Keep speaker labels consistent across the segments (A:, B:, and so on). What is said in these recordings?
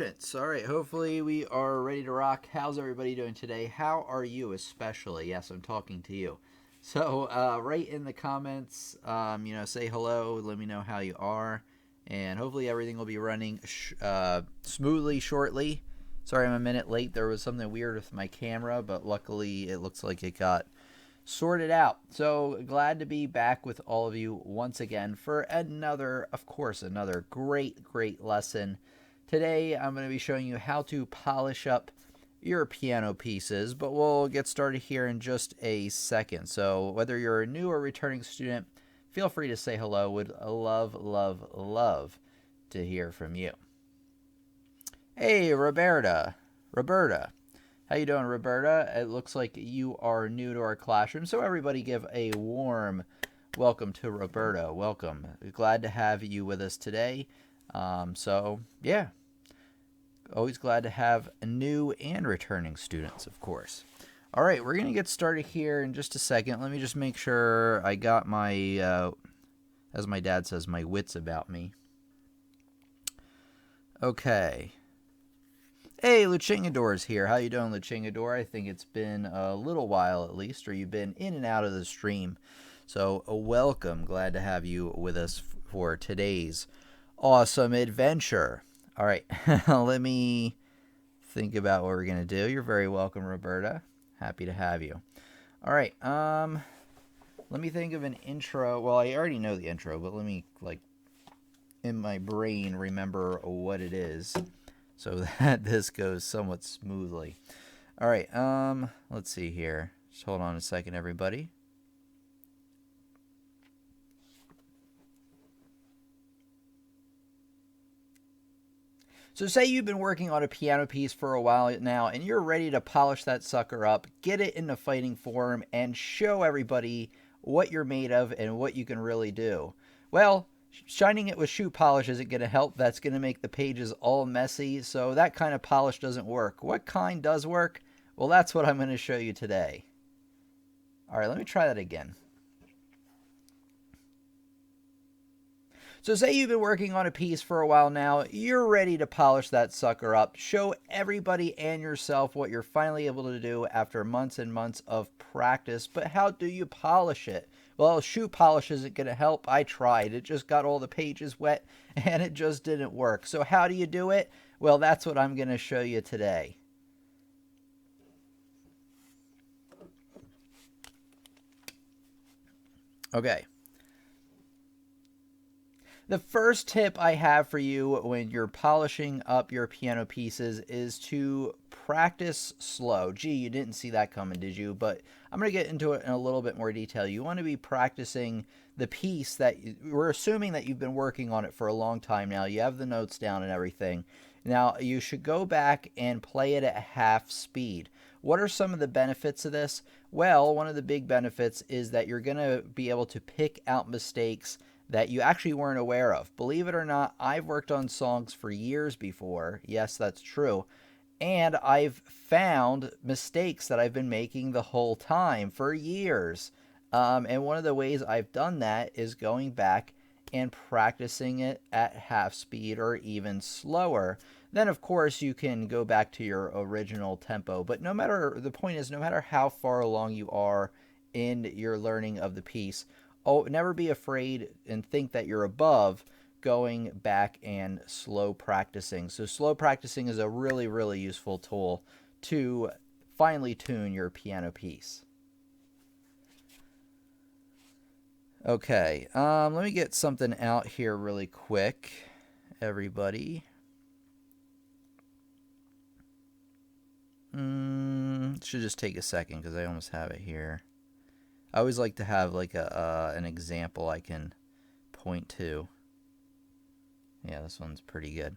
A: All right, hopefully we are ready to rock. How's everybody doing today? How are you especially? Yes, I'm talking to you. So, right in the comments, say hello, let me know how you are, and hopefully everything will be running smoothly shortly. Sorry I'm a minute late. There was something weird with my camera, but luckily it looks like it got sorted out. So glad to be back with all of you once again for another, of course, another great lesson. Today I'm going to be showing you how to polish up your piano pieces, but we'll get started here in just a second. So whether you're a new or returning student, feel free to say hello. Would love to hear from you. Hey, Roberta. How you doing, Roberta? It looks like you are new to our classroom, so everybody give a warm welcome to Roberta. Welcome. Glad to have you with us today. Yeah, always glad to have new and returning students, of course. All right, we're going to get started here in just a second. Let me just make sure I got my, as my dad says, my wits about me. Okay. Hey, Luchingador's here. How you doing, Luchingador? I think it's been a little while at least, or you've been in and out of the stream. So welcome. Glad to have you with us for today's awesome adventure. All right, let me think about what we're going to do. You're very welcome, Roberta. Happy to have you. All right, let me think of an intro. Well, I already know the intro, but let me, in my brain, remember what it is, so that this goes somewhat smoothly. All right, let's see here. Just hold on a second, everybody. So say you've been working on a piano piece for a while now, and you're ready to polish that sucker up, get it into fighting form, and show everybody what you're made of and what you can really do. Well, shining it with shoe polish isn't going to help. That's going to make the pages all messy, so that kind of polish doesn't work. What kind does work? Well, that's what I'm going to show you today. All right, let me try that again. So say you've been working on a piece for a while now, you're ready to polish that sucker up, show everybody and yourself what you're finally able to do after months and months of practice. But how do you polish it? Well, shoe polish isn't going to help. I tried. It just got all the pages wet and it just didn't work. So how do you do it? Well, that's what I'm going to show you today. Okay. The first tip I have for you when you're polishing up your piano pieces is to practice slow. Gee, you didn't see that coming, did you? But I'm going to get into it in a little bit more detail. You want to be practicing the piece that we're assuming that you've been working on it for a long time now. You have the notes down and everything. Now, you should go back and play it at half speed. What are some of the benefits of this? Well, one of the big benefits is that you're going to be able to pick out mistakes that you actually weren't aware of. Believe it or not, I've worked on songs for years before. Yes, that's true. And I've found mistakes that I've been making the whole time for years. And one of the ways I've done that is going back and practicing it at half speed or even slower. Then, of course, you can go back to your original tempo. But the point is, no matter how far along you are in your learning of the piece, never be afraid and think that you're above going back and slow practicing. So slow practicing is a really useful tool to finely tune your piano piece. Okay, let me get something out here really quick, everybody. Should just take a second because I almost have it here. I always like to have like an example I can point to. Yeah, this one's pretty good.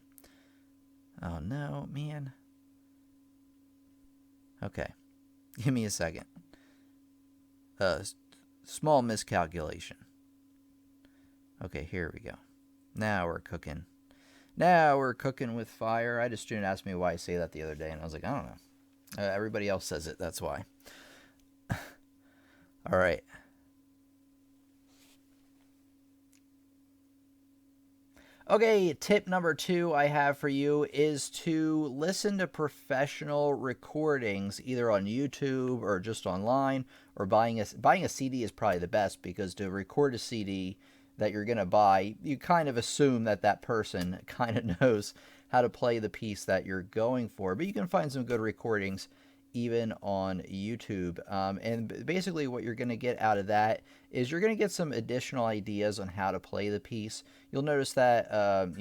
A: Oh no, man. Okay, give me a second. Small miscalculation. Okay, here we go. Now we're cooking. Now we're cooking with fire. I had a student ask me why I say that the other day, and I was like, I don't know. Everybody else says it, that's why. All right. Okay, tip number 2 I have for you is to listen to professional recordings either on YouTube or just online, or buying a CD is probably the best, because to record a CD that you're going to buy, you kind of assume that that person kind of knows how to play the piece that you're going for. But you can find some good recordings even on YouTube. And basically, what you're going to get out of that is you're going to get some additional ideas on how to play the piece. You'll notice that a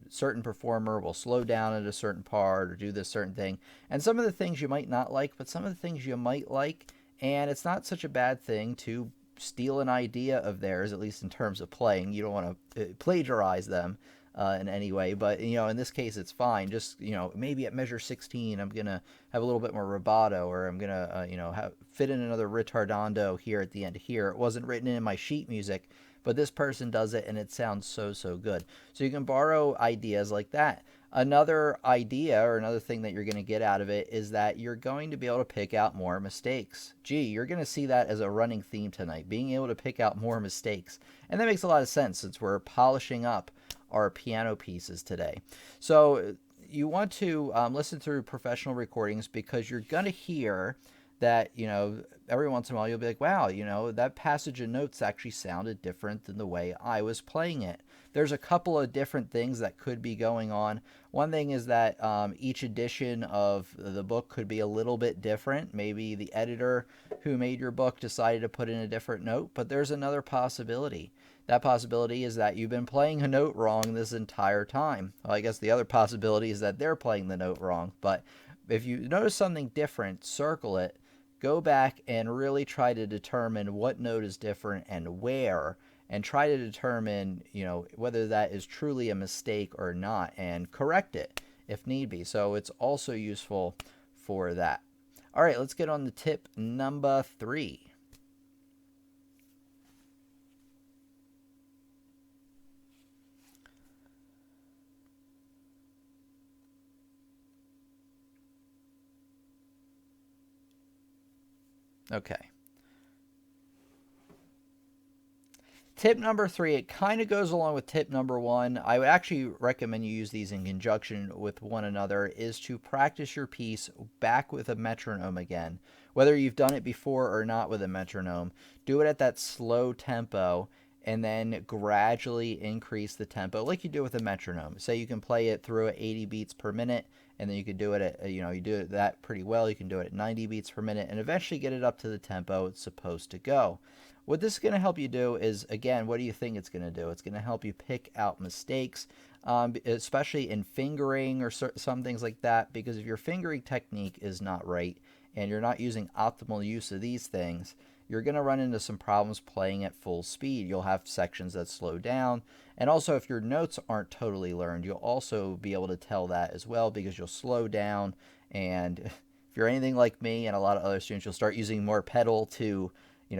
A: certain performer will slow down at a certain part or do this certain thing, and some of the things you might not like, but some of the things you might like, and it's not such a bad thing to steal an idea of theirs, at least in terms of playing. You don't want to plagiarize them in any way, but in this case it's fine. Just maybe at measure 16 I'm gonna have a little bit more rubato, or I'm gonna fit in another ritardando here at the end here. It wasn't written in my sheet music, but this person does it and it sounds so good. So you can borrow ideas like that. Another idea, or another thing that you're going to get out of it, is that you're going to be able to pick out more mistakes. Gee, you're going to see that as a running theme tonight, being able to pick out more mistakes. And that makes a lot of sense since we're polishing up our piano pieces today. So you want to listen through professional recordings, because you're going to hear that, every once in a while you'll be like, wow, that passage of notes actually sounded different than the way I was playing it. There's a couple of different things that could be going on. One thing is that each edition of the book could be a little bit different. Maybe the editor who made your book decided to put in a different note, but there's another possibility. That possibility is that you've been playing a note wrong this entire time. Well, I guess the other possibility is that they're playing the note wrong. But if you notice something different, circle it, go back and really try to determine what note is different and where, and try to determine, whether that is truly a mistake or not, and correct it if need be. So it's also useful for that. All right, let's get on to tip number 3. Okay. Tip number 3, it kind of goes along with tip number 1. I would actually recommend you use these in conjunction with one another, is to practice your piece back with a metronome again. Whether you've done it before or not with a metronome, do it at that slow tempo and then gradually increase the tempo like you do with a metronome. Say you can play it through at 80 beats per minute, and then you could do it at, you do that pretty well. You can do it at 90 beats per minute and eventually get it up to the tempo it's supposed to go. What this is going to help you do is, again, what do you think it's going to do? It's going to help you pick out mistakes, especially in fingering or some things like that, because if your fingering technique is not right and you're not using optimal use of these things, you're going to run into some problems playing at full speed. You'll have sections that slow down. And also, if your notes aren't totally learned, you'll also be able to tell that as well, because you'll slow down. And if you're anything like me and a lot of other students, you'll start using more pedal to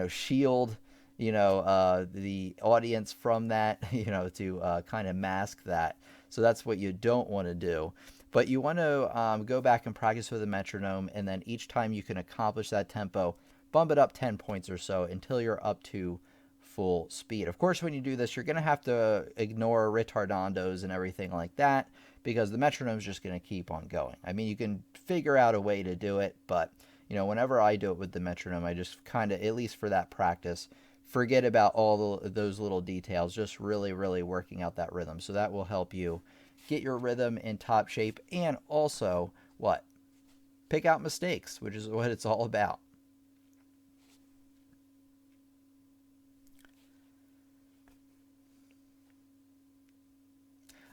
A: shield the audience from that, to kind of mask that. So that's what you don't want to do. But you want to go back and practice with a metronome, and then each time you can accomplish that tempo, bump it up 10 points or so until you're up to full speed. Of course, when you do this, you're going to have to ignore retardandos and everything like that, because the metronome is just going to keep on going. I mean, you can figure out a way to do it, but whenever I do it with the metronome, I just kind of, at least for that practice, forget about all those little details, just really working out that rhythm. So that will help you get your rhythm in top shape, and also, what? Pick out mistakes, which is what it's all about.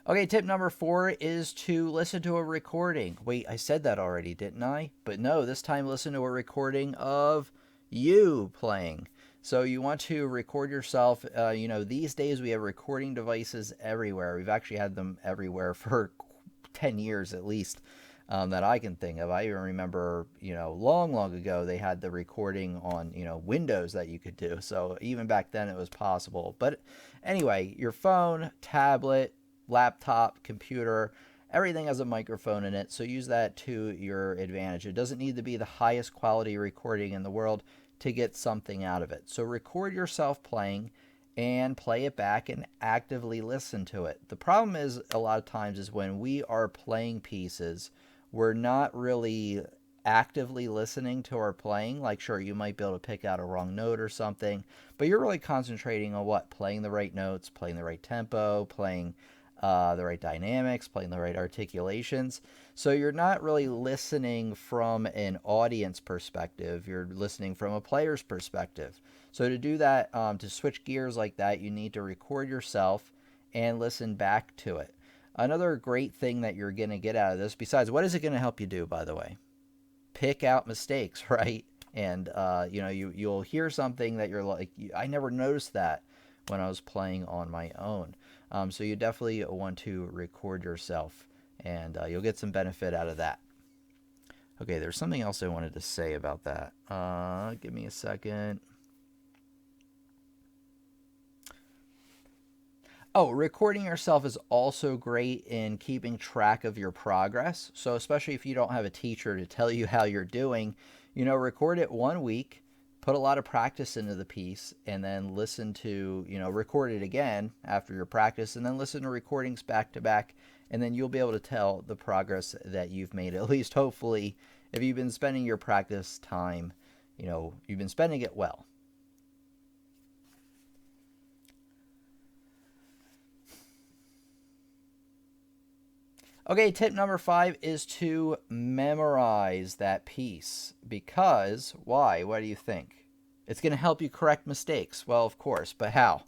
A: Okay, tip number 4 is to listen to a recording. Wait, I said that already, didn't I? But no, this time listen to a recording of you playing. So you want to record yourself. These days we have recording devices everywhere. We've actually had them everywhere for 10 years at least, that I can think of. I even remember, long ago they had the recording on, Windows that you could do. So even back then it was possible. But anyway, your phone, tablet, laptop, computer, everything has a microphone in it, so use that to your advantage. It doesn't need to be the highest quality recording in the world to get something out of it. So record yourself playing, and play it back and actively listen to it. The problem is a lot of times is when we are playing pieces, we're not really actively listening to our playing. Like, sure, you might be able to pick out a wrong note or something, but you're really concentrating on what? Playing the right notes, playing the right tempo, playing the right dynamics, playing the right articulations. So you're not really listening from an audience perspective. You're listening from a player's perspective. So to do that, to switch gears like that, you need to record yourself and listen back to it. Another great thing that you're going to get out of this, besides what is it going to help you do, by the way? Pick out mistakes, right? And you'll hear something that you're like, I never noticed that when I was playing on my own. So you definitely want to record yourself, and you'll get some benefit out of that. Okay, there's something else I wanted to say about that. Give me a second. Oh, recording yourself is also great in keeping track of your progress. So especially if you don't have a teacher to tell you how you're doing, record it 1 week, put a lot of practice into the piece, and then listen to, record it again after your practice, and then listen to recordings back to back, and then you'll be able to tell the progress that you've made. At least hopefully, if you've been spending your practice time, you've been spending it well. Okay, tip number 5 is to memorize that piece. Because, why? What do you think? It's going to help you correct mistakes. Well, of course, but how?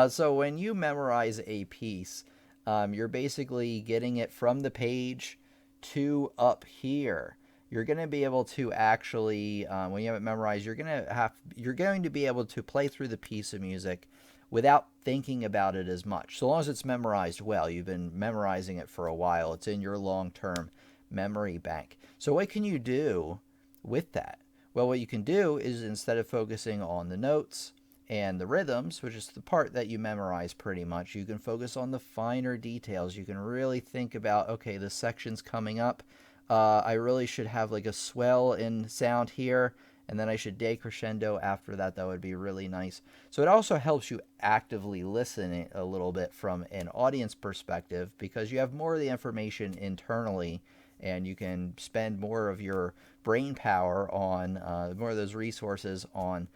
A: So when you memorize a piece, you're basically getting it from the page to up here. You're going to be able to actually, when you have it memorized, you're going to be able to play through the piece of music without thinking about it as much. So long as it's memorized well, you've been memorizing it for a while, it's in your long-term memory bank. So what can you do with that? Well, what you can do is, instead of focusing on the notes and the rhythms, which is the part that you memorize pretty much, you can focus on the finer details. You can really think about, okay, this section's coming up. I really should have like a swell in sound here, and then I should decrescendo after that. That would be really nice. So it also helps you actively listen a little bit from an audience perspective, because you have more of the information internally, and you can spend more of your brain power on more of those resources on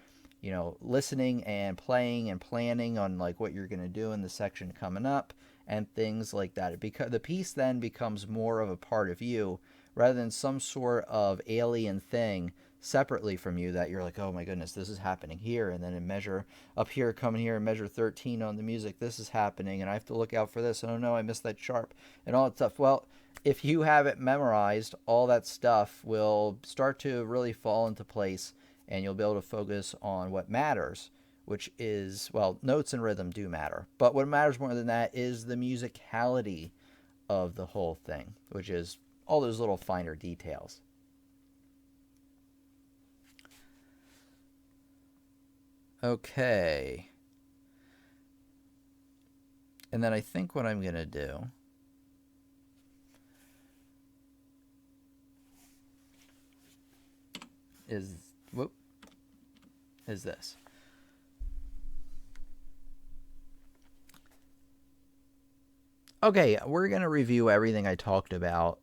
A: listening and playing and planning on like what you're going to do in the section coming up and things like that. Because the piece then becomes more of a part of you, rather than some sort of alien thing separately from you that you're like, oh my goodness, this is happening here, and then in measure up here, coming here in measure 13 on the music, this is happening, and I have to look out for this, and oh no, I missed that sharp, and all that stuff. Well, if you have it memorized, all that stuff will start to really fall into place, and you'll be able to focus on what matters, which is, well, notes and rhythm do matter, but what matters more than that is the musicality of the whole thing, which is all those little finer details. Okay. And then I think what I'm going to do is this. Okay, we're going to review everything I talked about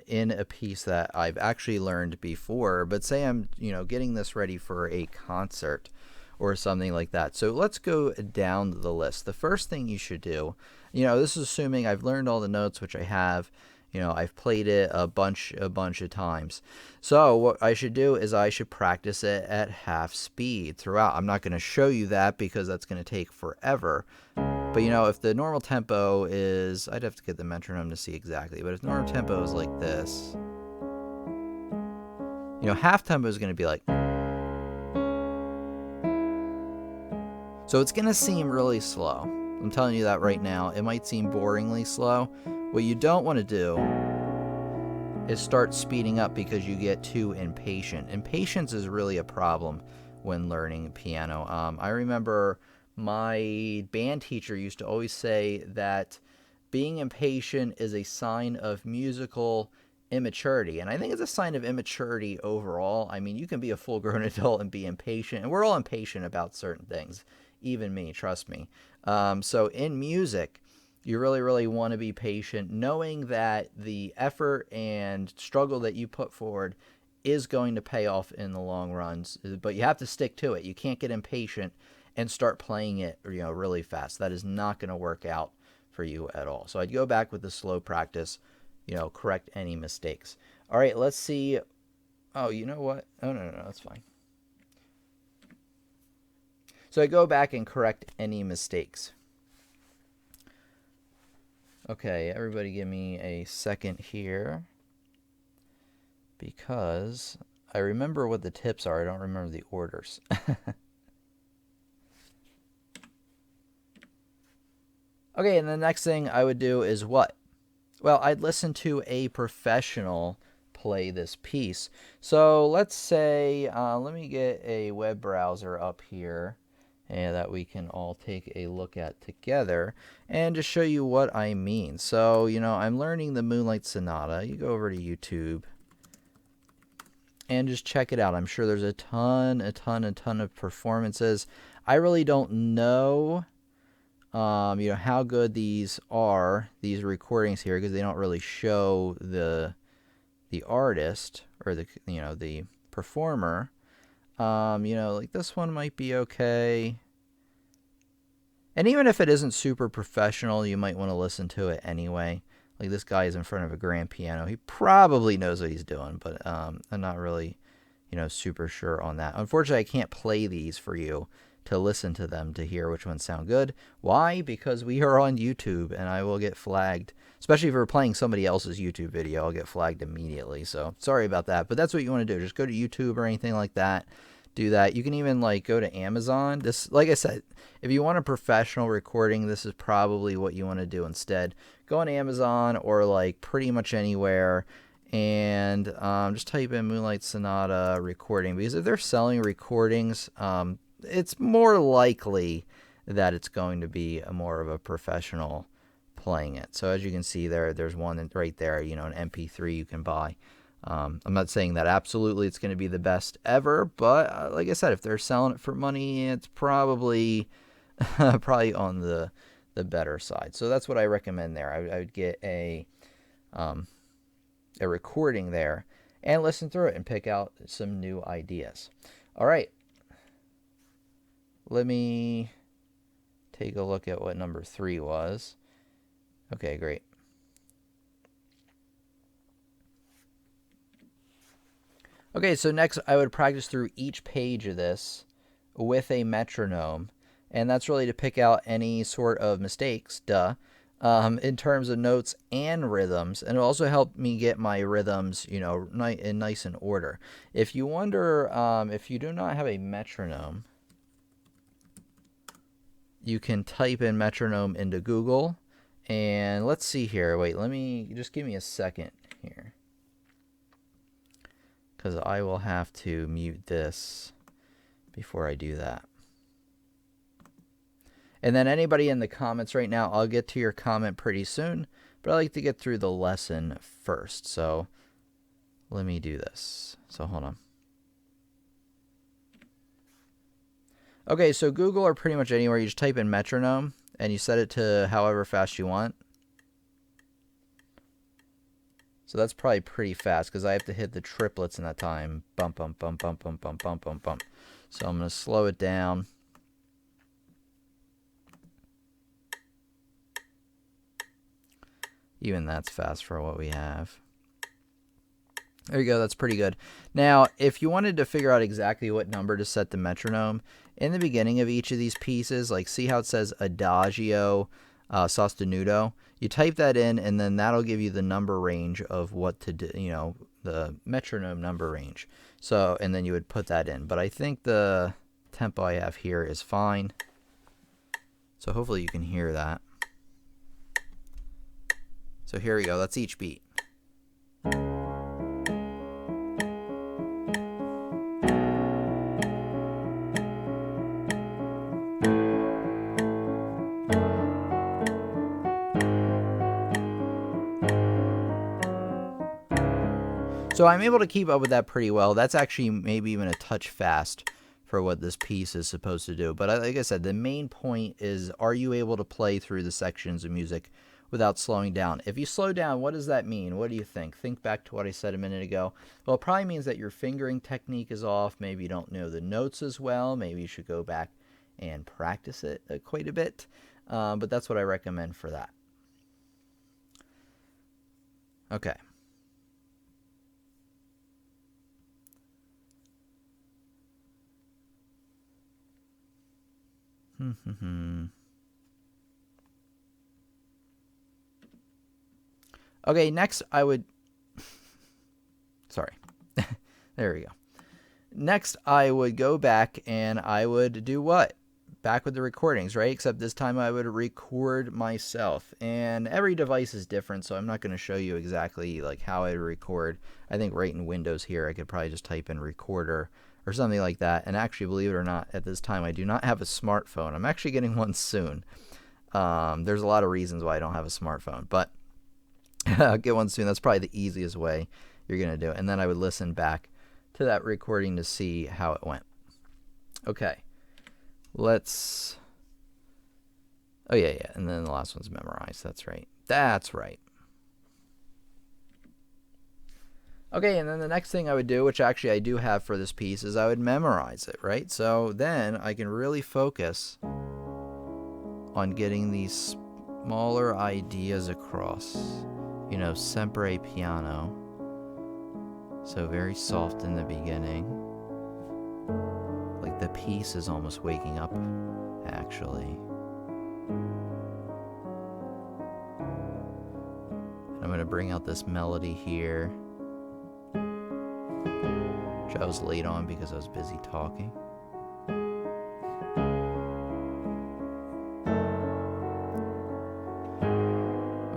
A: in a piece that I've actually learned before, but say I'm, getting this ready for a concert or something like that. So let's go down the list. The first thing you should do, this is assuming I've learned all the notes, which I have. I've played it a bunch of times. So what I should do is I should practice it at half speed throughout. I'm not going to show you that because that's going to take forever. But if the normal tempo is, I'd have to get the metronome to see exactly, but if normal tempo is like this, half tempo is going to be like, so it's going to seem really slow. I'm telling you that right now. It might seem boringly slow. What you don't want to do is start speeding up because you get too impatient. Impatience is really a problem when learning piano. I remember my band teacher used to always say that being impatient is a sign of musical immaturity. And I think it's a sign of immaturity overall. I mean, you can be a full-grown adult and be impatient, and we're all impatient about certain things. even me, trust me. So in music, you really, really want to be patient, knowing that the effort and struggle that you put forward is going to pay off in the long runs, but you have to stick to it. You can't get impatient and start playing it, really fast. That is not going to work out for you at all. So I'd go back with the slow practice, correct any mistakes. All right, let's see. Oh, you know what? Oh, no, that's fine. So I go back and correct any mistakes. Okay, everybody give me a second here, because I remember what the tips are. I don't remember the orders. Okay, and the next thing I would do is what? Well, I'd listen to a professional play this piece. So let's say, let me get a web browser up here, and that we can all take a look at together and just show you what I mean. So, I'm learning the Moonlight Sonata. You go over to YouTube and just check it out. I'm sure there's a ton of performances. I really don't know how good these are, these recordings here, because they don't really show the artist or the performer. Like this one might be okay. And even if it isn't super professional, you might want to listen to it anyway. Like this guy is in front of a grand piano. He probably knows what he's doing, but I'm not really, super sure on that. Unfortunately, I can't play these for you to listen to them to hear which ones sound good. Why? Because we are on YouTube, and I will get flagged. Especially if we're playing somebody else's YouTube video, I'll get flagged immediately. So sorry about that. But that's what you want to do. Just go to YouTube or anything like that. Do that. You can even go to Amazon. This, like I said, if you want a professional recording, this is probably what you want to do instead. Go on Amazon or pretty much anywhere, and just type in Moonlight Sonata recording, because if they're selling recordings, it's more likely that it's going to be more of a professional playing it. So as you can see there's one right there, an MP3 you can buy. I'm not saying that absolutely it's going to be the best ever, but like I said, if they're selling it for money, it's probably on the better side. So that's what I recommend there. I would get a recording there and listen through it and pick out some new ideas. All right. Let me take a look at what number 3 was. Okay, great. Okay, so next I would practice through each page of this with a metronome, and that's really to pick out any sort of mistakes, in terms of notes and rhythms, and it'll also help me get my rhythms, nice in order. If you wonder if you do not have a metronome, you can type in metronome into Google, and let's see here. Wait, just give me a second here, because I will have to mute this before I do that. And then anybody in the comments right now, I'll get to your comment pretty soon, but I like to get through the lesson first. So let me do this. So hold on. Okay, so Google or pretty much anywhere, you just type in metronome and you set it to however fast you want. So that's probably pretty fast because I have to hit the triplets in that time. Bump, bump, bump, bump, bump, bump, bump, bump, bump. So I'm going to slow it down. Even that's fast for what we have. There you go. That's pretty good. Now, if you wanted to figure out exactly what number to set the metronome, in the beginning of each of these pieces, see how it says Adagio sostenuto? You type that in, and then that'll give you the number range of what to do, the metronome number range. So, and then you would put that in. But I think the tempo I have here is fine. So hopefully you can hear that. So here we go. That's each beat. So I'm able to keep up with that pretty well. That's actually maybe even a touch fast for what this piece is supposed to do. But like I said, the main point is, are you able to play through the sections of music without slowing down? If you slow down, what does that mean? What do you think? Think back to what I said a minute ago. Well, it probably means that your fingering technique is off. Maybe you don't know the notes as well. Maybe you should go back and practice it quite a bit. But that's what I recommend for that. Okay. Okay, next I would... Sorry. There we go. Next, I would go back and I would do what? Back with the recordings, right? Except this time I would record myself. And every device is different, so I'm not going to show you exactly like how I record. I think right in Windows here, I could probably just type in recorder or something like that. And actually, believe it or not, at this time, I do not have a smartphone. I'm actually getting one soon. There's a lot of reasons why I don't have a smartphone, but I'll get one soon. That's probably the easiest way you're going to do it. And then I would listen back to that recording to see how it went. Okay. Let's... Oh, yeah. And then the last one's memorized. That's right. That's right. Okay, and then the next thing I would do, which actually I do have for this piece, is I would memorize it, right? So then I can really focus on getting these smaller ideas across. You know, sempre piano. So very soft in the beginning. Like the piece is almost waking up, actually. And I'm going to bring out this melody here, which I was late on because I was busy talking.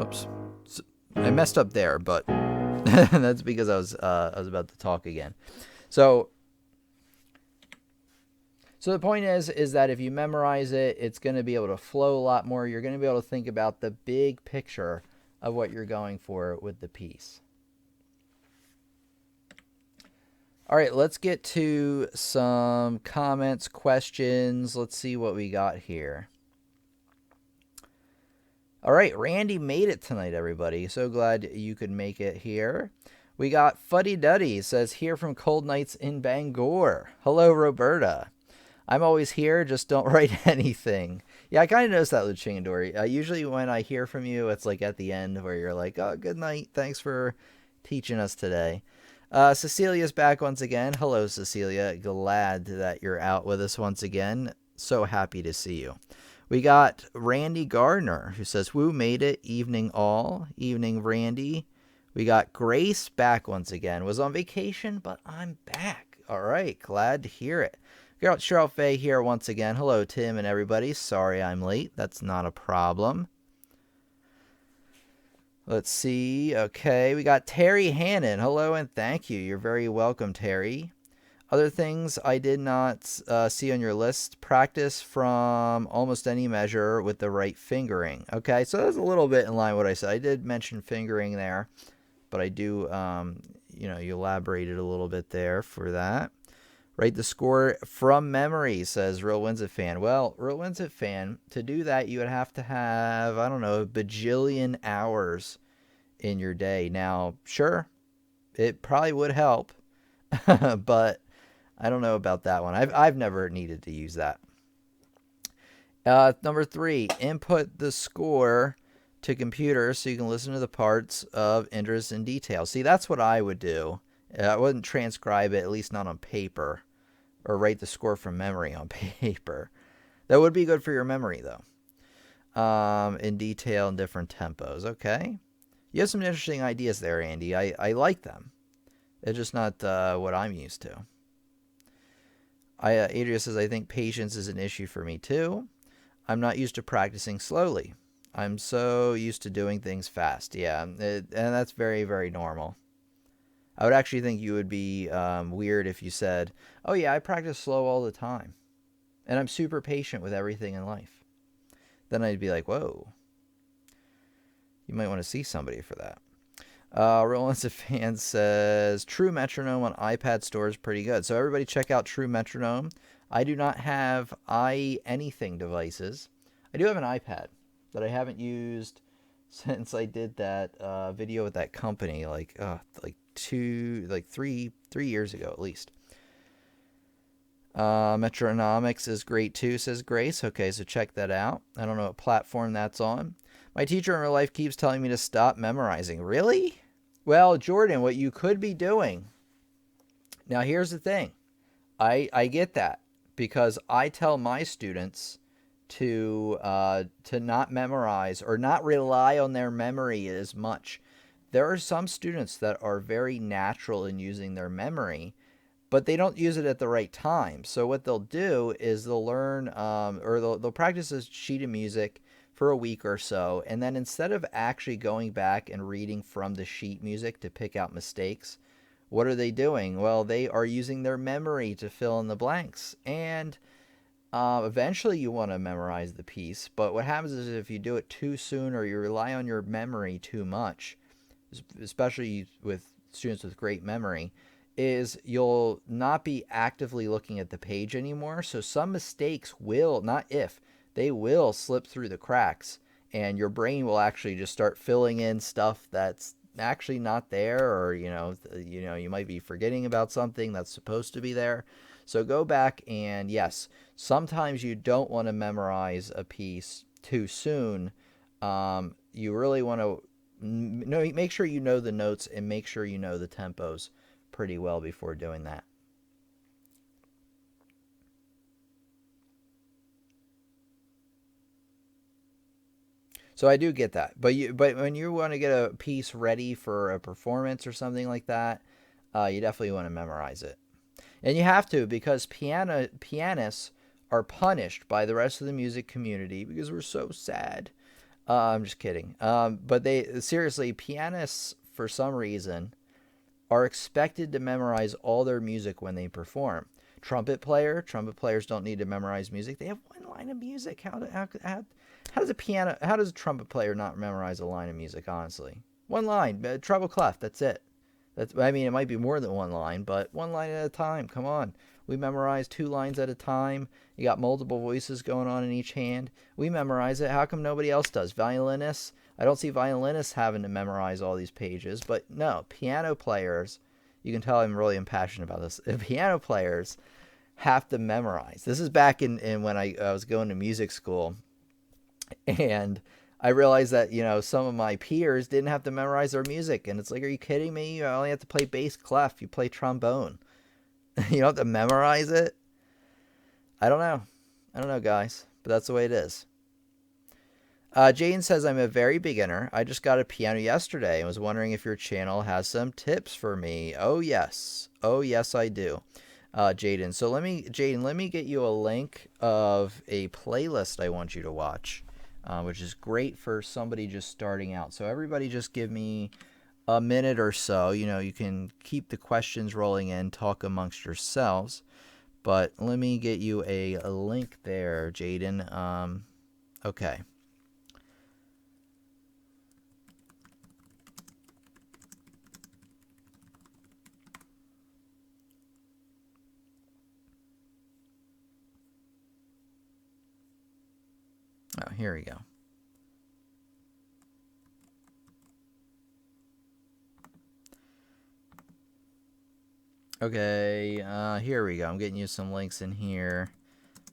A: Oops. I messed up there, but that's because I was about to talk again. So the point is that if you memorize it, it's going to be able to flow a lot more. You're going to be able to think about the big picture of what you're going for with the piece. All right, let's get to some comments, questions. Let's see what we got here. All right, Randy made it tonight, everybody. So glad you could make it here. We got Fuddy Duddy says, here from Cold Nights in Bangor. Hello, Roberta. I'm always here, just don't write anything. Yeah, I kind of noticed that, Luchingadori. Usually when I hear from you, it's like at the end where you're like, oh, good night. Thanks for teaching us today. Cecilia's back once again. Hello, Cecilia. Glad that you're out with us once again. So happy to see you. We got Randy Gardner, who says, woo, made it. Evening all. Evening, Randy. We got Grace back once again. Was on vacation, but I'm back. All right. Glad to hear it. We got Cheryl Faye here once again. Hello, Tim and everybody. Sorry I'm late. That's not a problem. Let's see. Okay. We got Terry Hannon. Hello and thank you. You're very welcome, Terry. Other things I did not see on your list. Practice from almost any measure with the right fingering. Okay, so that's a little bit in line with what I said. I did mention fingering there, but I do, you elaborated a little bit there for that. Write the score from memory, says Real Winsett Fan. Well, Real Winsett Fan, to do that, you would have to have, I don't know, a bajillion hours in your day. Now, sure, it probably would help, but I don't know about that one. I've never needed to use that. Number 3, input the score to computer so you can listen to the parts of interest and detail. See, that's what I would do. I wouldn't transcribe it, at least not on paper, or write the score from memory on paper. That would be good for your memory, though. In detail and different tempos. Okay. You have some interesting ideas there, Andy. I like them. It's just not what I'm used to. Adria says, I think patience is an issue for me too. I'm not used to practicing slowly. I'm so used to doing things fast. Yeah, and that's very, very normal. I would actually think you would be weird if you said, oh yeah, I practice slow all the time. And I'm super patient with everything in life. Then I'd be like, whoa. You might want to see somebody for that. Roland's a fan says True Metronome on iPad Store is pretty good. So everybody check out True Metronome. I do not have anything devices. I do have an iPad that I haven't used since I did that video with that company, like 3 years ago at least. Metronomics is great too, says Grace. Okay, so check that out. I don't know what platform that's on. My teacher in real life keeps telling me to stop memorizing. Really? Well, Jordan, what you could be doing. Now, here's the thing. I get that because I tell my students to not memorize or not rely on their memory as much. There are some students that are very natural in using their memory, but they don't use it at the right time. So what they'll do is they'll learn or they'll practice a sheet of music for a week or so, and then instead of actually going back and reading from the sheet music to pick out mistakes, what are they doing? Well, they are using their memory to fill in the blanks. And eventually you want to memorize the piece, but what happens is if you do it too soon or you rely on your memory too much, especially with students with great memory, is you'll not be actively looking at the page anymore. So some mistakes will, not if, they will slip through the cracks, and your brain will actually just start filling in stuff that's actually not there, or you might be forgetting about something that's supposed to be there. So go back, and yes, sometimes you don't want to memorize a piece too soon. You really want to make sure you know the notes and make sure you know the tempos pretty well before doing that. So I do get that, but when you want to get a piece ready for a performance or something like that, you definitely want to memorize it, and you have to, because pianists are punished by the rest of the music community because we're so sad. I'm just kidding. But they seriously, pianists for some reason are expected to memorize all their music when they perform. Trumpet players don't need to memorize music. They have one line of music. How does a trumpet player not memorize a line of music? Honestly, one line, treble clef. That's it. I mean, it might be more than one line, but one line at a time. Come on. We memorize 2 lines at a time. You got multiple voices going on in each hand. We memorize it. How come nobody else does? Violinists? I don't see violinists having to memorize all these pages, but no, piano players, you can tell I'm really impassioned about this. Piano players have to memorize. This is back in when I was going to music school, and I realized that, some of my peers didn't have to memorize their music. And it's like, are you kidding me? You only have to play bass clef. You play trombone. You don't have to memorize it. I don't know, guys. But that's the way it is. Jane says, I'm a very beginner. I just got a piano yesterday and was wondering if your channel has some tips for me. Oh, yes. Oh, yes, I do. Jaden. So let me get you a link of a playlist I want you to watch. Which is great for somebody just starting out. So everybody just give me a minute or so. You can keep the questions rolling in, talk amongst yourselves. But let me get you a link there, Jaden. Okay. Oh, here we go. Okay, here we go. I'm getting you some links in here.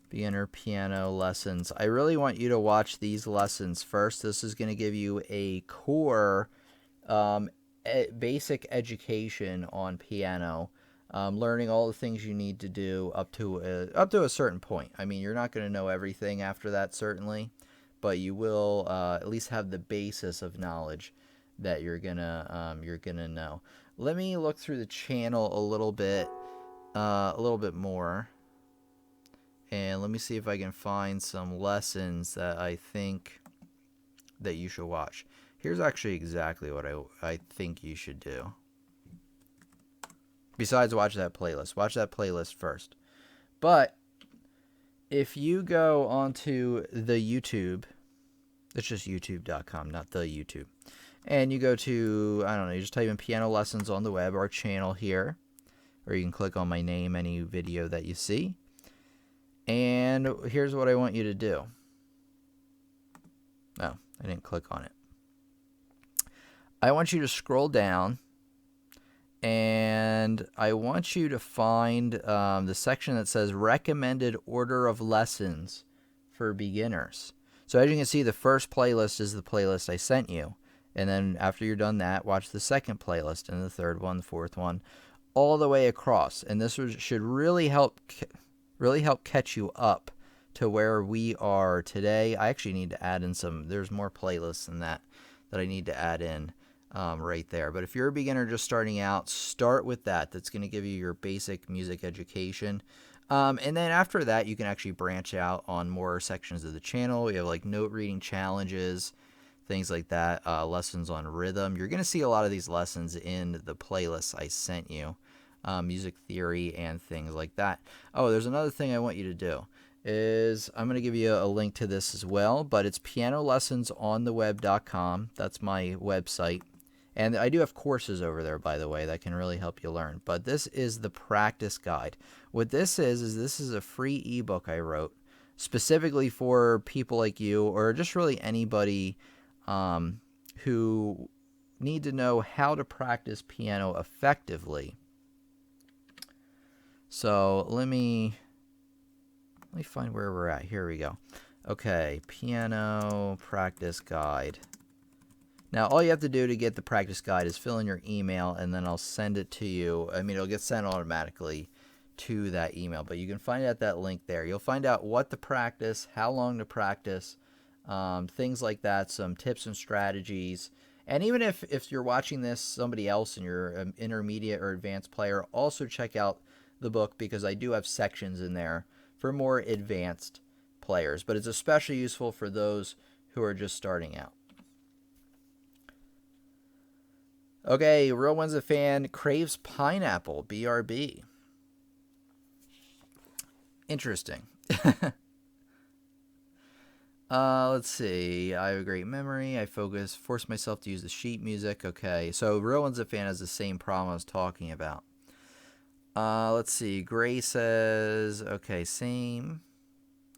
A: Beginner piano lessons. I really want you to watch these lessons first. This is going to give you a core basic education on piano. Learning all the things you need to do up to a certain point. I mean, you're not going to know everything after that, certainly, but you will at least have the basis of knowledge that you're gonna know. Let me look through the channel a little bit more, and let me see if I can find some lessons that I think that you should watch. Here's actually exactly what I think you should do. Besides watch that playlist first. But if you go onto the YouTube, it's just youtube.com, not the YouTube. And you go to, I don't know, you just type in piano lessons on the web, our channel here, or you can click on my name, any video that you see. And here's what I want you to do. Oh, I didn't click on it. I want you to scroll down, and I want you to find the section that says recommended order of lessons for beginners. So as you can see, the first playlist is the playlist I sent you. And then after you're done that, watch the second playlist and the third one, the fourth one, all the way across. And this should really help catch you up to where we are today. I actually need to add in there's more playlists than that I need to add in right there. But if you're a beginner just starting out, start with that. That's going to give you your basic music education. And then after that, you can actually branch out on more sections of the channel. We have like note reading challenges, things like that, lessons on rhythm. You're going to see a lot of these lessons in the playlists I sent you, music theory and things like that. Oh, there's another thing I want you to do is I'm going to give you a link to this as well, but it's pianolessonsontheweb.com. That's my website. And I do have courses over there, by the way, that can really help you learn. But this is the practice guide. What this is this is a free ebook I wrote specifically for people like you, or just really anybody who need to know how to practice piano effectively. So let me find where we're at. Here we go. Okay, piano practice guide. Now, all you have to do to get the practice guide is fill in your email, and then I'll send it to you. I mean, it'll get sent automatically to that email, but you can find it at that link there. You'll find out what to practice, how long to practice, things like that, some tips and strategies. And even if you're watching this, somebody else and you're an intermediate or advanced player, also check out the book, because I do have sections in there for more advanced players. But it's especially useful for those who are just starting out. Okay, Real One's a Fan craves pineapple, BRB. Interesting. Let's see. I have a great memory. I force myself to use the sheet music. Okay, so Real One's a Fan has the same problem I was talking about. Let's see. Gray says, okay, same.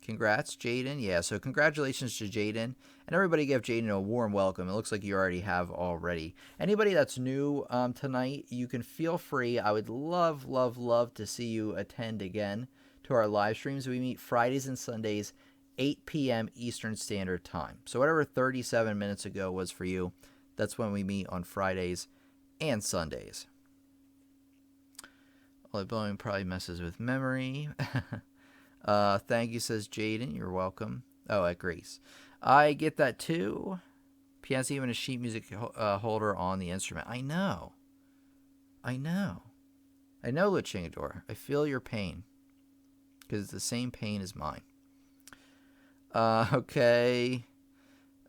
A: Congrats, Jaden. Yeah, so congratulations to Jaden. And everybody give Jaden a warm welcome. It looks like you already have already. Anybody that's new tonight, you can feel free. I would love, love, love to see you attend again to our live streams. We meet Fridays and Sundays, 8 p.m. Eastern Standard Time. So whatever 37 minutes ago was for you, that's when we meet on Fridays and Sundays. Well, blowing probably messes with memory. Thank you, says Jaden. You're welcome. Oh, at Grace. I get that too. Piano's even a sheet music holder on the instrument. I know, Luchingador. I feel your pain, because it's the same pain as mine. Okay.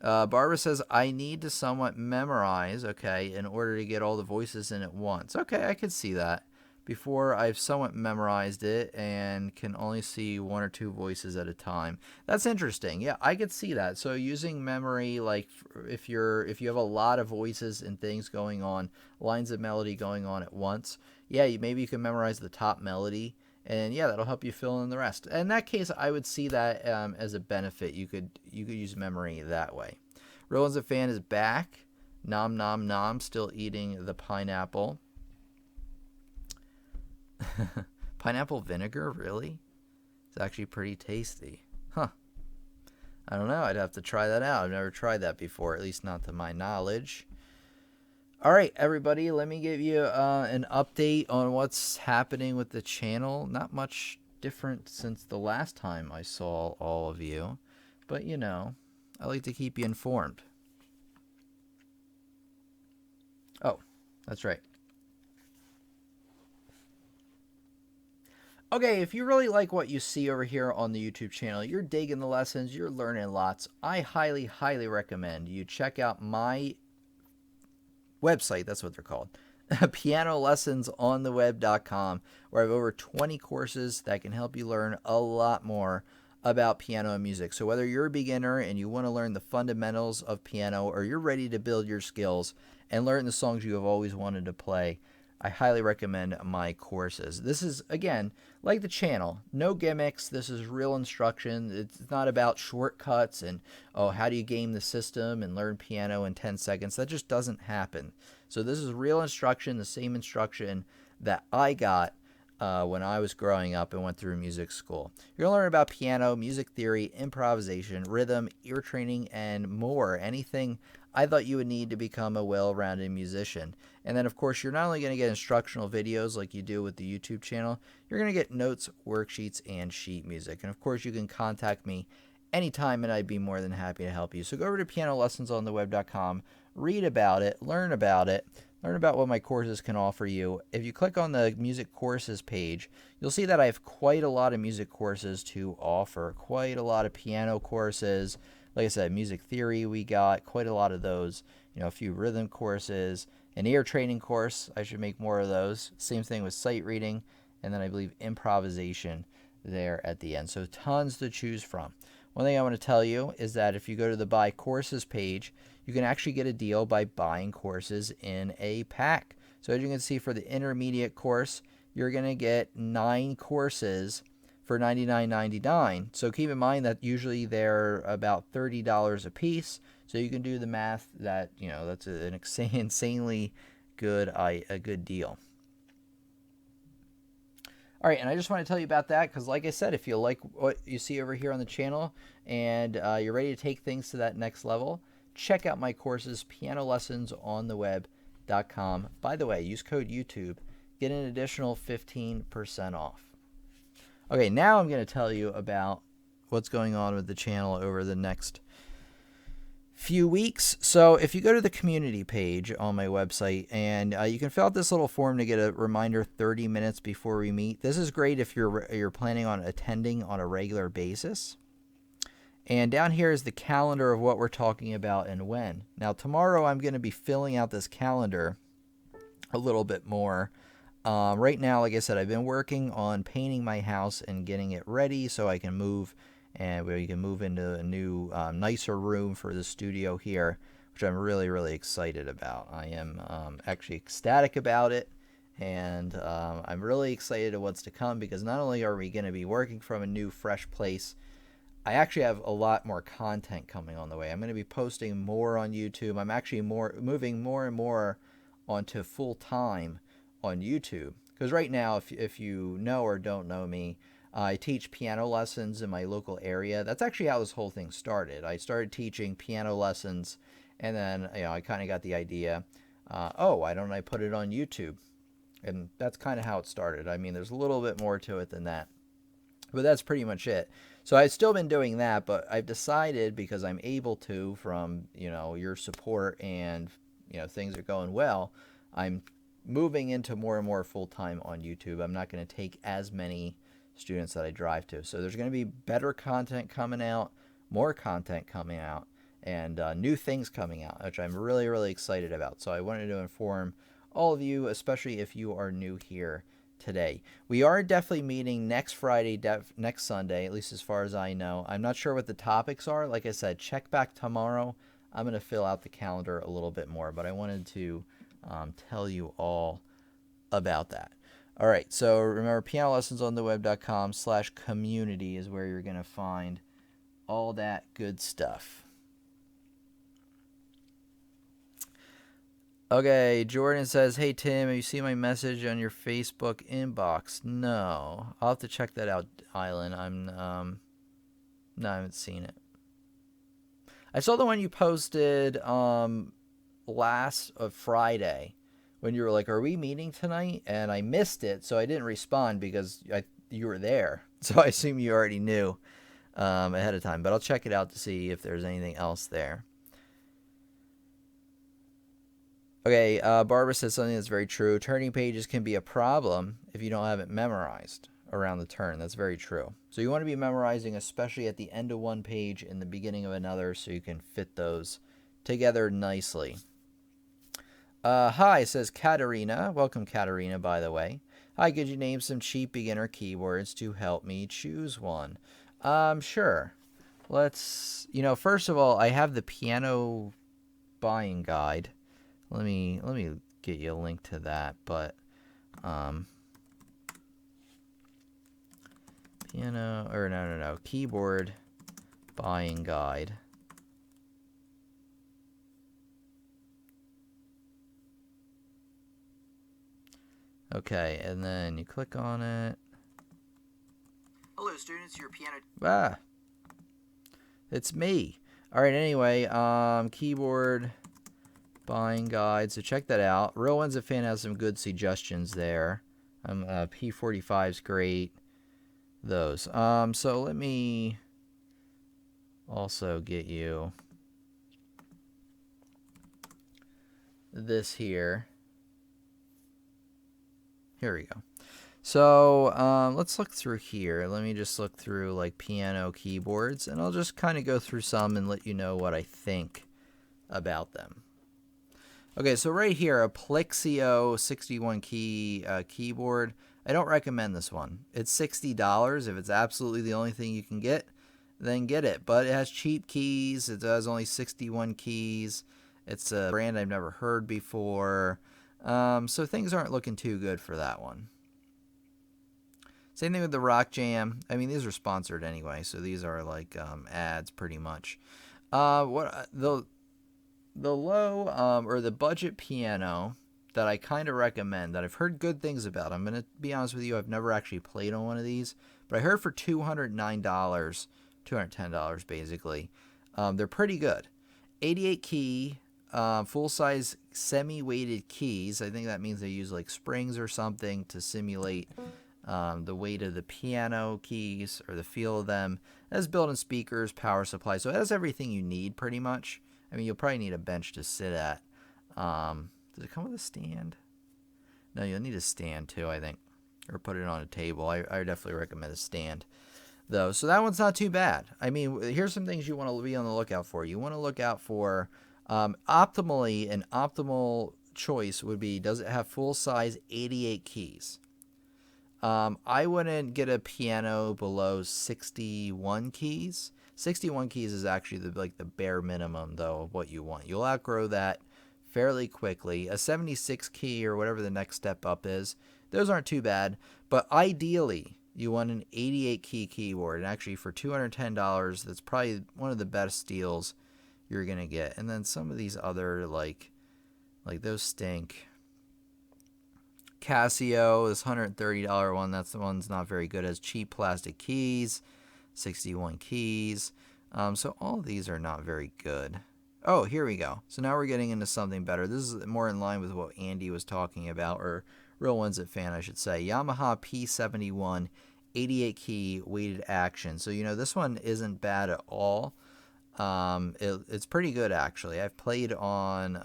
A: Barbara says, I need to somewhat memorize, okay, in order to get all the voices in at once. Okay, I could see that. Before I've somewhat memorized it and can only see one or two voices at a time. That's interesting. Yeah, I could see that. So using memory, like if you have a lot of voices and things going on, lines of melody going on at once, yeah, maybe you can memorize the top melody, and yeah, that'll help you fill in the rest. In that case, I would see that as a benefit. You could use memory that way. Roland's a Fan is back. Nom nom nom, still eating the pineapple. Pineapple vinegar, really? It's actually pretty tasty. Huh. I don't know. I'd have to try that out. I've never tried that before, at least not to my knowledge. All right, everybody, let me give you an update on what's happening with the channel. Not much different since the last time I saw all of you, but you know, I like to keep you informed. Oh, that's right. Okay, if you really like what you see over here on the YouTube channel, you're digging the lessons, you're learning lots, I highly, highly recommend you check out my website. That's what they're called. pianolessonsontheweb.com, where I have over 20 courses that can help you learn a lot more about piano and music. So whether you're a beginner and you want to learn the fundamentals of piano, or you're ready to build your skills and learn the songs you have always wanted to play, I highly recommend my courses. This is, again, like the channel, no gimmicks. This is real instruction. It's not about shortcuts and, oh, how do you game the system and learn piano in 10 seconds. That just doesn't happen. So this is real instruction, the same instruction that I got when I was growing up and went through music school. You're going to learn about piano, music theory, improvisation, rhythm, ear training, and more. Anything I thought you would need to become a well-rounded musician. And then, of course, you're not only going to get instructional videos like you do with the YouTube channel, you're going to get notes, worksheets, and sheet music. And, of course, you can contact me anytime, and I'd be more than happy to help you. So go over to pianolessonsontheweb.com, read about it, learn about what my courses can offer you. If you click on the music courses page, you'll see that I have quite a lot of music courses to offer, quite a lot of piano courses. Like I said, music theory, we got quite a lot of those, a few rhythm courses, an ear training course. I should make more of those. Same thing with sight reading, and then I believe improvisation there at the end. So tons to choose from. One thing I want to tell you is that if you go to the buy courses page, you can actually get a deal by buying courses in a pack. So as you can see, for the intermediate course, you're going to get 9 courses for $99.99. So keep in mind that usually they're about $30 a piece. So you can do the math that, that's an insanely a good deal. All right, and I just want to tell you about that because, like I said, if you like what you see over here on the channel and you're ready to take things to that next level, check out my courses, pianolessonsontheweb.com. By the way, use code YouTube, get an additional 15% off. Okay, now I'm going to tell you about what's going on with the channel over the next few weeks. So if you go to the community page on my website, and you can fill out this little form to get a reminder 30 minutes before we meet. This is great if you're planning on attending on a regular basis. And down here is the calendar of what we're talking about and when. Now tomorrow I'm going to be filling out this calendar a little bit more. Right now, like I said, I've been working on painting my house and getting it ready so I can move, and we can move into a new, nicer room for the studio here, which I'm really, really excited about. I am actually ecstatic about it, and I'm really excited at what's to come because not only are we going to be working from a new, fresh place, I actually have a lot more content coming on the way. I'm going to be posting more on YouTube. I'm actually moving more and more onto full-time on YouTube, because right now, if you know or don't know me, I teach piano lessons in my local area. That's actually how this whole thing started. I started teaching piano lessons, and then I kind of got the idea, why don't I put it on YouTube? And that's kind of how it started. I mean, there's a little bit more to it than that, but that's pretty much it. So I've still been doing that, but I've decided, because I'm able to, from your support and things are going well, I'm moving into more and more full-time on YouTube. I'm not going to take as many students that I drive to. So there's going to be better content coming out, more content coming out, and new things coming out, which I'm really, really excited about. So I wanted to inform all of you, especially if you are new here today. We are definitely meeting next Friday, next Sunday, at least as far as I know. I'm not sure what the topics are. Like I said, check back tomorrow. I'm going to fill out the calendar a little bit more, but I wanted to tell you all about that. All right, so remember, pianolessonsontheweb.com/community is where you're going to find all that good stuff. Okay, Jordan says, hey, Tim, have you seen my message on your Facebook inbox? No. I'll have to check that out, Island. No, I haven't seen it. I saw the one you posted last Friday when you were like, are we meeting tonight? And I missed it, so I didn't respond because you were there. So I assume you already knew ahead of time. But I'll check it out to see if there's anything else there. Okay, Barbara says something that's very true. Turning pages can be a problem if you don't have it memorized around the turn. That's very true. So you want to be memorizing, especially at the end of one page and the beginning of another, so you can fit those together nicely. Hi, says Katarina. Welcome, Katarina, by the way. Hi, could you name some cheap beginner keywords to help me choose one? Sure. Let's, first of all, I have the piano buying guide. Let me get you a link to that, but piano, or no, keyboard buying guide. Okay, and then you click on it. Hello, students, your piano. Ah, it's me. All right, anyway, keyboard buying guide. So check that out. Real One's a Fan has some good suggestions there. P45's great. Those. So let me also get you this here. Here we go. So let's look through here. Let me just look through like piano keyboards, and I'll just kind of go through some and let you know what I think about them. Okay, so right here, a Plexio 61 key keyboard. I don't recommend this one. It's $60. If it's absolutely the only thing you can get, then get it. But it has cheap keys. It does only 61 keys. It's a brand I've never heard before. So things aren't looking too good for that one. Same thing with the Rock Jam. I mean, these are sponsored anyway, so these are like ads pretty much. The low or the budget piano that I kind of recommend, that I've heard good things about. I'm going to be honest with you, I've never actually played on one of these, but I heard for $209, $210 basically. They're pretty good. 88 key, full-size semi-weighted keys. I think that means they use like springs or something to simulate the weight of the piano keys or the feel of them. It has built-in speakers, power supply, so it has everything you need pretty much. I mean, you'll probably need a bench to sit at. Does it come with a stand? No, you'll need a stand too, I think. Or put it on a table. I definitely recommend a stand, though. So that one's not too bad. I mean, here's some things you want to be on the lookout for. You want to look out for, optimally, an optimal choice would be, does it have full-size 88 keys? I wouldn't get a piano below 61 keys. 61 keys is actually the bare minimum, though, of what you want. You'll outgrow that fairly quickly. A 76 key or whatever the next step up is, those aren't too bad. But ideally, you want an 88 key keyboard. And actually, for $210, that's probably one of the best deals you're going to get. And then some of these other, like those stink. Casio, this $130 one, that's the one's not very good. It has cheap plastic keys, 61 keys. So all of these are not very good. Oh, here we go. So now we're getting into something better. This is more in line with what Andy was talking about, or Real Ones at Fan, I should say. Yamaha P71, 88 key weighted action. So, this one isn't bad at all. It's pretty good, actually. I've played on,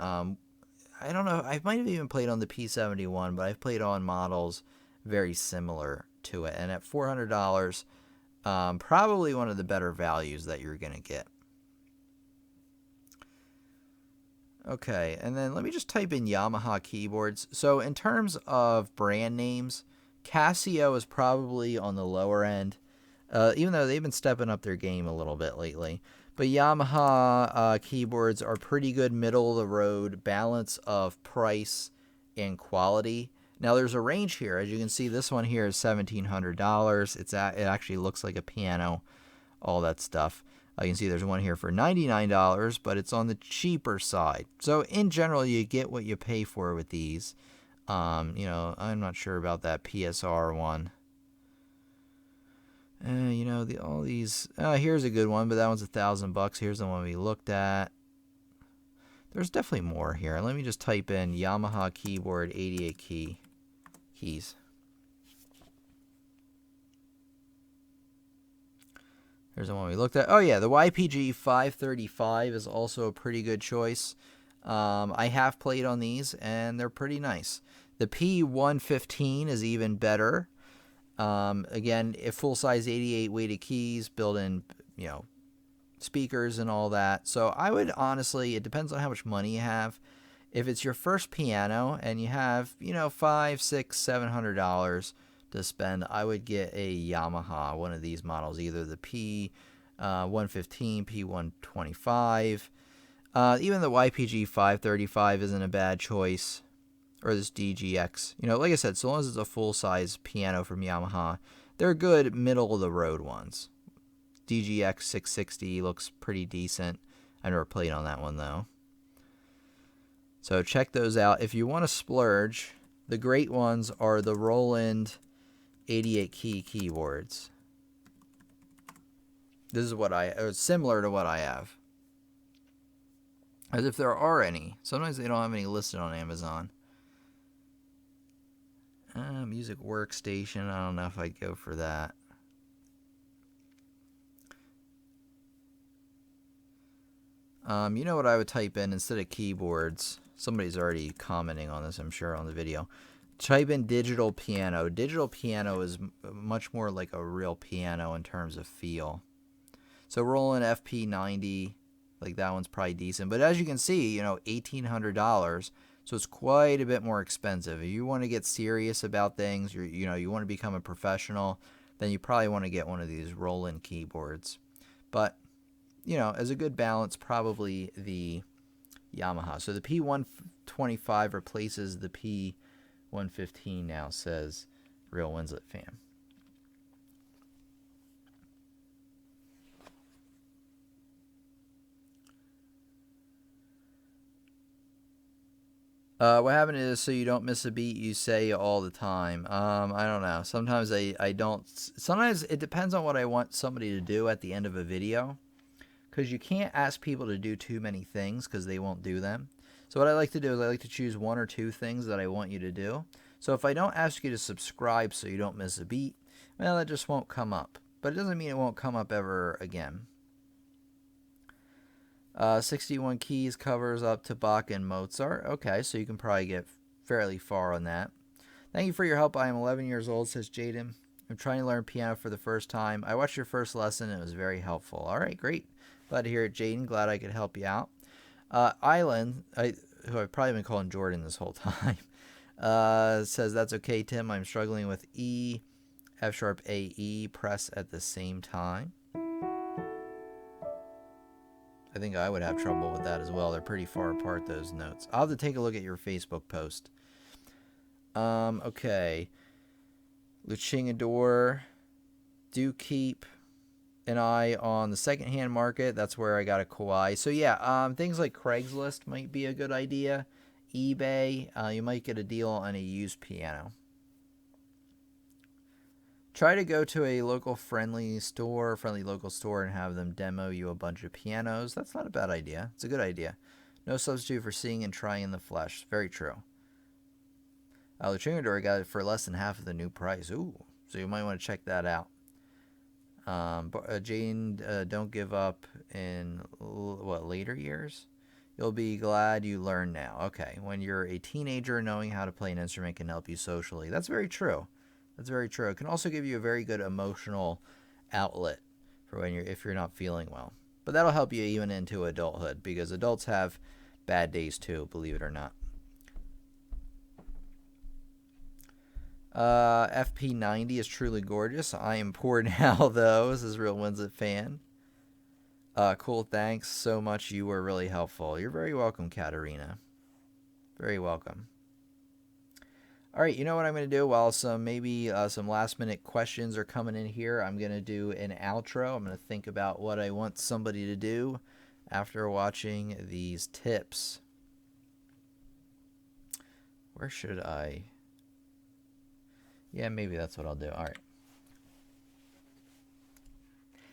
A: I don't know, I might have even played on the P71, but I've played on models very similar to it. And at $400, probably one of the better values that you're going to get. Okay, and then let me just type in Yamaha keyboards. So in terms of brand names, Casio is probably on the lower end, even though they've been stepping up their game a little bit lately. But Yamaha keyboards are pretty good, middle of the road, balance of price and quality. Now there's a range here. As you can see, this one here is $1,700. It actually looks like a piano, all that stuff. You can see there's one here for $99, but it's on the cheaper side. So in general, you get what you pay for with these. I'm not sure about that PSR one. All these. Here's a good one, but that one's $1,000. Here's the one we looked at. There's definitely more here. Let me just type in Yamaha keyboard 88 keys. Here's the one we looked at. Oh, yeah, the YPG 535 is also a pretty good choice. I have played on these, and they're pretty nice. The P115 is even better. Again, full-size 88 weighted keys, built-in, speakers and all that. So I would honestly, it depends on how much money you have. If it's your first piano and you have, $500, $600, $700 to spend, I would get a Yamaha, one of these models, either the P115, P125. Even the YPG 535 isn't a bad choice, or this DGX. You know, like I said, so long as it's a full-size piano from Yamaha, they're good middle-of-the-road ones. DGX 660 looks pretty decent. I never played on that one, though. So check those out. If you want to splurge, the great ones are the Roland 88-key keyboards. This is what similar to what I have. As if there are any. Sometimes they don't have any listed on Amazon. Music workstation. I don't know if I'd go for that. You know what I would type in instead of keyboards? Somebody's already commenting on this, I'm sure, on the video. Type in digital piano. Digital piano is much more like a real piano in terms of feel. So Roland FP90, like that one's probably decent. But as you can see, you know, $1,800. So it's quite a bit more expensive. If you want to get serious about things, you want to become a professional, then you probably want to get one of these Roland keyboards. But, you know, as a good balance, probably the Yamaha. So the P125 replaces the P115 now, says Real Winslet fan. What happened is, so you don't miss a beat, you say all the time. I don't know. Sometimes I don't. Sometimes it depends on what I want somebody to do at the end of a video. Because you can't ask people to do too many things because they won't do them. So what I like to do is I like to choose 1 or 2 things that I want you to do. So if I don't ask you to subscribe so you don't miss a beat, well, that just won't come up. But it doesn't mean it won't come up ever again. 61 keys covers up to Bach and Mozart. Okay, so you can probably get fairly far on that. Thank you for your help. I am 11 years old, says Jaden. I'm trying to learn piano for the first time. I watched your first lesson and it was very helpful. All right, great. Glad to hear it, Jaden. Glad I could help you out. Island, who I've probably been calling Jordan this whole time, says, that's okay, Tim. I'm struggling with E, F sharp, A, E, press at the same time. I think I would have trouble with that as well. They're pretty far apart, those notes. I'll have to take a look at your Facebook post. Okay. Luchingador. Do keep an eye on the secondhand market. That's where I got a Kawhi. So yeah, things like Craigslist might be a good idea. eBay, you might get a deal on a used piano. Try to go to a friendly local store, and have them demo you a bunch of pianos. That's not a bad idea. It's a good idea. No substitute for seeing and trying in the flesh. Very true. Luchingador got it for less than half of the new price. Ooh, so you might want to check that out. Jane, don't give up in later years? You'll be glad you learned now. Okay, when you're a teenager, knowing how to play an instrument can help you socially. That's very true. That's very true. It can also give you a very good emotional outlet for if you're not feeling well. But that'll help you even into adulthood, because adults have bad days too, believe it or not. FP90 is truly gorgeous. I am poor now, though. This is Real Winslet fan. Cool. Thanks so much. You were really helpful. You're very welcome, Katarina. Very welcome. All right, you know what I'm going to do? While some last minute questions are coming in here, I'm going to do an outro. I'm going to think about what I want somebody to do after watching these tips. Where should I? Yeah, maybe that's what I'll do. All right.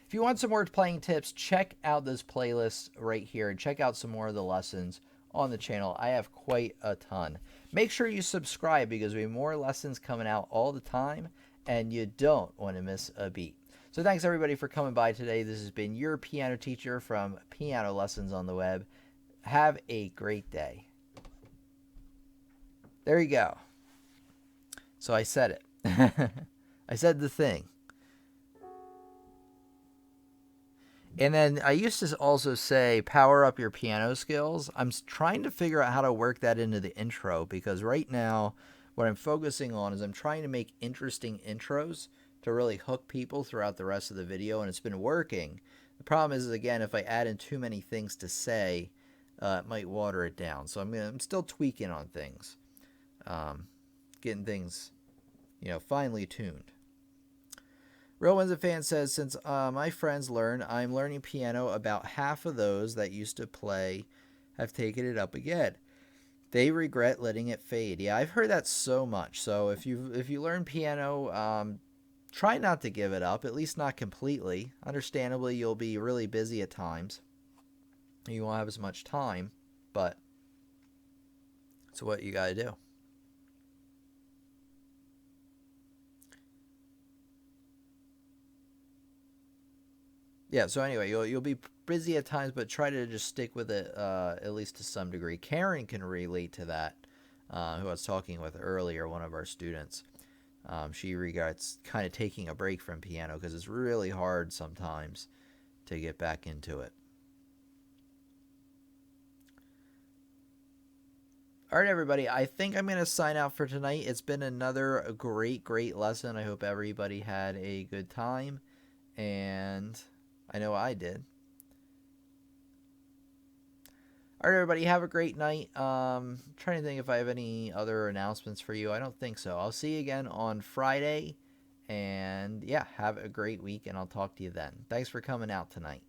A: If you want some more playing tips, check out this playlist right here and check out some more of the lessons on the channel. I have quite a ton. Make sure you subscribe, because we have more lessons coming out all the time and you don't want to miss a beat. So thanks everybody for coming by today. This has been your piano teacher from Piano Lessons on the Web. Have a great day. There you go. So I said it. I said the thing. And then I used to also say, power up your piano skills. I'm trying to figure out how to work that into the intro, because right now What I'm focusing on is I'm trying to make interesting intros to really hook people throughout the rest of the video, and it's been working. The problem is, again, if I add in too many things to say, it might water it down. So I'm still tweaking on things, getting things, finely tuned. Real Winds fan says, since my friends learn, I'm learning piano. About half of those that used to play have taken it up again. They regret letting it fade. Yeah, I've heard that so much. So if you learn piano, try not to give it up, at least not completely. Understandably, you'll be really busy at times. You won't have as much time, but it's what you got to do. Yeah, so anyway, you'll be busy at times, but try to just stick with it at least to some degree. Karen can relate to that, who I was talking with earlier, one of our students. She regards kind of taking a break from piano because it's really hard sometimes to get back into it. All right, everybody, I think I'm going to sign out for tonight. It's been another great lesson. I hope everybody had a good time, and I know I did. All right, everybody, have a great night. Trying to think if I have any other announcements for you. I don't think so. I'll see you again on Friday. And yeah, have a great week, and I'll talk to you then. Thanks for coming out tonight.